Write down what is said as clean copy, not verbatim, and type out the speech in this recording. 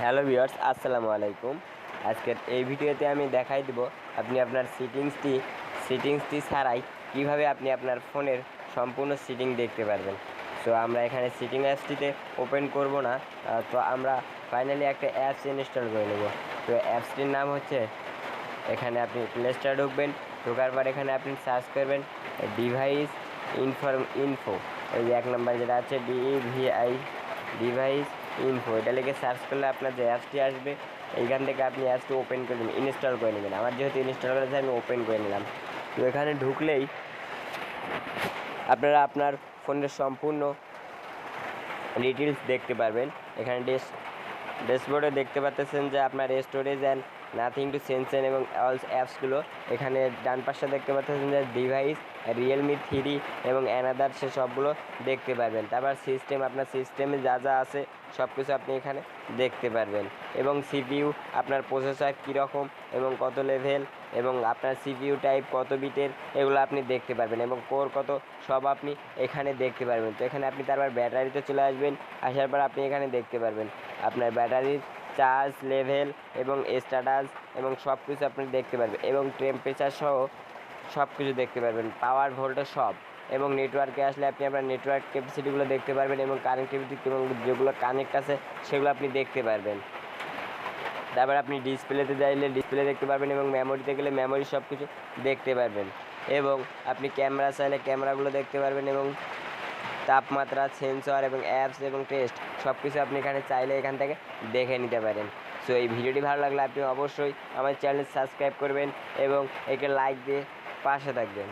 Hello viewers, আসসালামু আলাইকুম। আজকের এই ভিডিওতে আমি দেখাই দেব আপনি আপনার সিটিংসটি ছাড়াই কিভাবে আপনি আপনার ফোনের সম্পূর্ণ সিটিং দেখতে পারবেন। সো আমরা এখানে সিটিং অ্যাপসটিতে ওপেন করব না, তো আমরা ফাইনালি একটা অ্যাপস ইনস্টল করে নেব। তো অ্যাপসটির নাম হচ্ছে, এখানে আপনি প্লে স্টোরে ঢুকবেন, ঢোকার পর এখানে আপনি সার্চ করবেন ডিভাইস ইনফো। এই যে 1 নম্বর যেটা আছে ডিভাইস ইনফো, এটা লিখে সার্চ করলে আপনার যে অ্যাপসটি আসবে এইখান থেকে আপনি অ্যাপসটি ওপেন করে নেবেন, ইনস্টল করে নেবেন। আমার যেহেতু ইনস্টল করেছে আমি ওপেন করে নিলাম। তো এখানে ঢুকলেই আপনারা আপনার ফোনের সম্পূর্ণ ডিটেলস দেখতে পারবেন। এখানে ড্যাশবোর্ডে দেখতে পাচ্ছেন যে আপনার স্টোরেজ অ্যান্ড নাথিং টু সেনশন এবং অল অ্যাপসগুলো। এখানে ডান পাশে দেখতে পাচ্ছেন যে ডিভাইস রিয়েলমি 3 এবং অ্যানাদার, সে সবগুলো দেখতে পারবেন। তারপর সিস্টেম, আপনার সিস্টেমে যা যা আছে সব কিছু আপনি এখানে দেখতে পারবেন। এবং সিপিইউ, আপনার প্রসেসর কীরকম এবং কত লেভেল এবং আপনার সিপিইউ টাইপ কত বিটের, এগুলো আপনি দেখতে পারবেন এবং কোর কত, সব আপনি এখানে দেখতে পারবেন। তো এখানে আপনি তারপর ব্যাটারিতে চলে আসবেন, আসার পর আপনি এখানে দেখতে পারবেন আপনার ব্যাটারির চার্জ লেভেল এবং স্ট্যাটাস এবং সব কিছু আপনি দেখতে পারবেন এবং টেম্পারেচার সহ সব কিছু দেখতে পারবেন, পাওয়ার ভোল্টেজ সব। এবং নেটওয়ার্কে আসলে আপনি আপনার নেটওয়ার্ক ক্যাপাসিটিগুলো দেখতে পারবেন এবং কানেক্টিভিটি এবং যেগুলো কানেক্ট আছে সেগুলো আপনি দেখতে পারবেন। তারপর আপনি ডিসপ্লেতে চাইলে ডিসপ্লে দেখতে পারবেন এবং মেমোরিতে গেলে মেমোরি সব কিছু দেখতে পারবেন। এবং আপনি ক্যামেরা চাইলে ক্যামেরাগুলো দেখতে পারবেন এবং তাপমাত্রা, সেন্সর এবং অ্যাপস এবং টেস্ট সব কিছু আপনি এখানে চাইলে এখান থেকে দেখে নিতে পারেন। সো এই ভিডিওটি ভালো লাগলে আপনি অবশ্যই আমার চ্যানেল সাবস্ক্রাইব করবেন এবং একে লাইক দিয়ে পাশে থাকবেন।